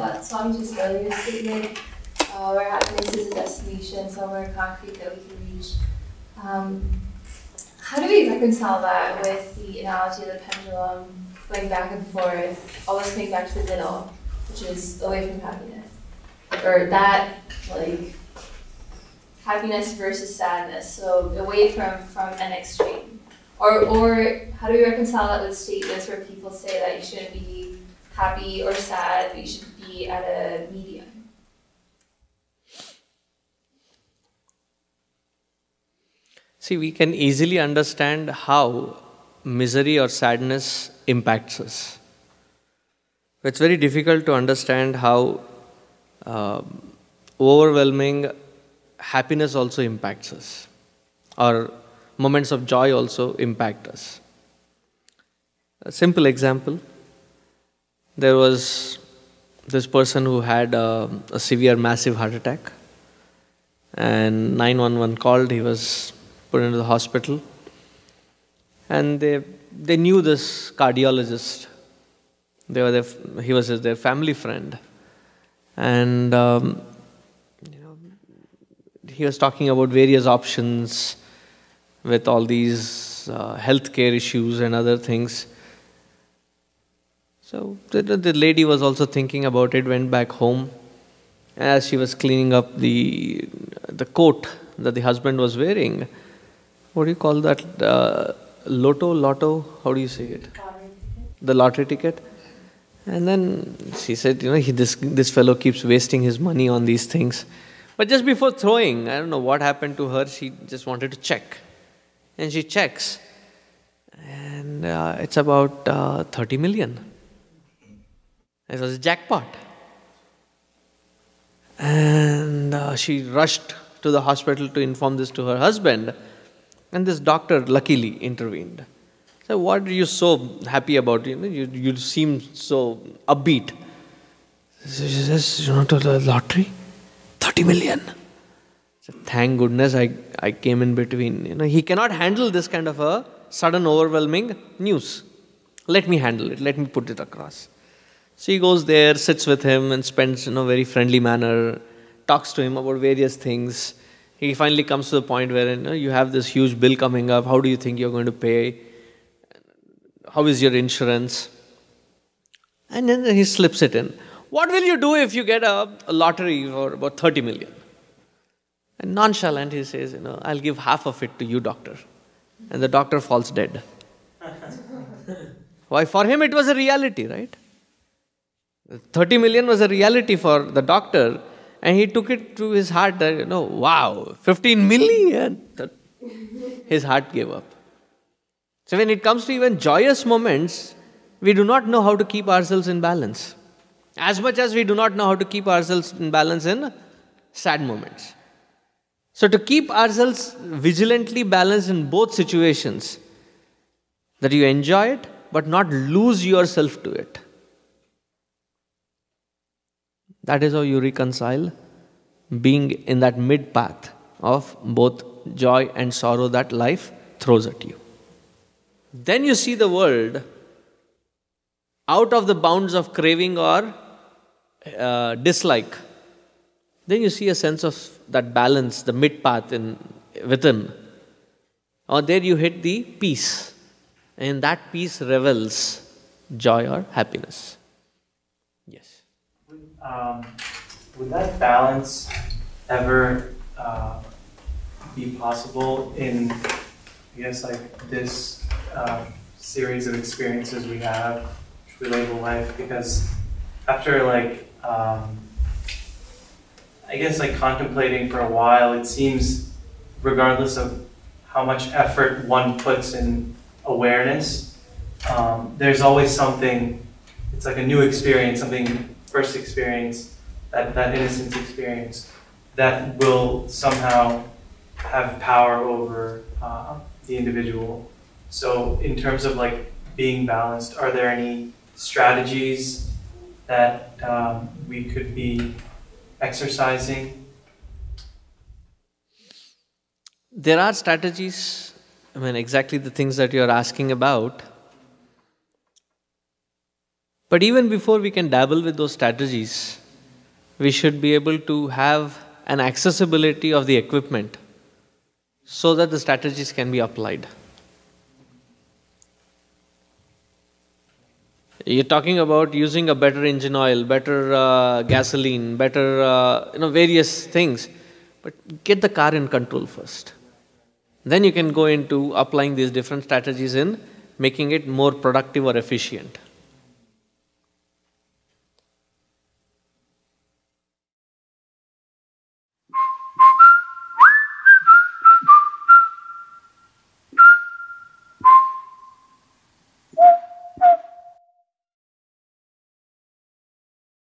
about Swami's earlier statement, where happiness is a destination somewhere concrete that we can reach. How do we reconcile that with the analogy of the pendulum going back and forth, always coming back to the middle, which is away from happiness? Or that, like, happiness versus sadness, so away from an extreme. Or how do we reconcile that with statements where people say that you shouldn't be happy or sad, but you should be at a medium? See, we can easily understand how misery or sadness impacts us. It's very difficult to understand how overwhelming happiness also impacts us, or moments of joy also impact us. A simple example, there was this person who had a severe, massive heart attack, and 911 called. He was put into the hospital, and they knew this cardiologist. He was their family friend, and he was talking about various options with all these healthcare issues and other things. So the lady was also thinking about it, went back home. As she was cleaning up the coat that the husband was wearing, what do you call that? Lotto, how do you say it? The lottery ticket. And then she said, this fellow keeps wasting his money on these things. But just before throwing, I don't know what happened to her, she just wanted to check. And she checks. And it's about 30 million. It was a jackpot. And she rushed to the hospital to inform this to her husband. And this doctor luckily intervened. So what are you so happy about? You seem so upbeat. She says, the lottery? 30 million. So thank goodness I came in between. He cannot handle this kind of a sudden overwhelming news. Let me handle it. Let me put it across. So he goes there, sits with him and spends in a very friendly manner, talks to him about various things. He finally comes to the point where you have this huge bill coming up. How do you think you're going to pay? How is your insurance? And then he slips it in. What will you do if you get a lottery for about 30 million? And nonchalant he says, I'll give half of it to you, doctor. And the doctor falls dead. Why? For him it was a reality, right? 30 million was a reality for the doctor, and he took it to his heart that, wow, 15 million. His heart gave up. So when it comes to even joyous moments, we do not know how to keep ourselves in balance. As much as we do not know how to keep ourselves in balance in sad moments. So to keep ourselves vigilantly balanced in both situations, that you enjoy it, but not lose yourself to it. That is how you reconcile being in that mid path of both joy and sorrow that life throws at you. Then you see the world out of the bounds of craving or dislike. Then you see a sense of that balance, the mid path within. Or there you hit the peace. And that peace revels joy or happiness. Yes. Would that balance ever be possible in, I guess, like this series of experiences we have, which we label life? Because after I guess contemplating for a while, it seems, regardless of how much effort one puts in awareness, there's always something, it's like a new experience, something first experience, that innocence experience, that will somehow have power over the individual. So in terms of being balanced, are there any strategies that we could be exercising? There are strategies, exactly the things that you're asking about. But even before we can dabble with those strategies, we should be able to have an accessibility of the equipment so that the strategies can be applied. You're talking about using a better engine oil, better gasoline, better various things, but get the car in control first. Then you can go into applying these different strategies in making it more productive or efficient.